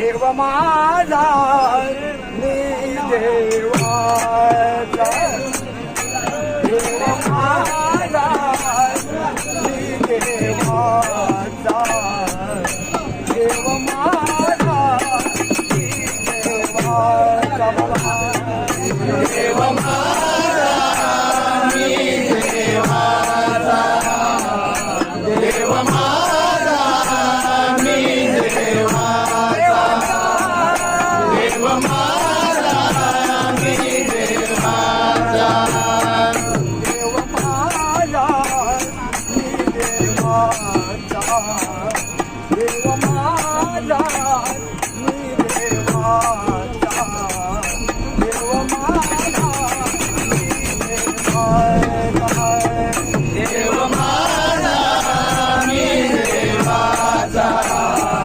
देव माझा मी देवाचा देव माझा मी देवाचा देव माझा मी देवाचा देव माझा मी देवाचा देव माझा मी देवाचा देव माझा मी देवाचा देव माझा मी देवाचा देव माझा मी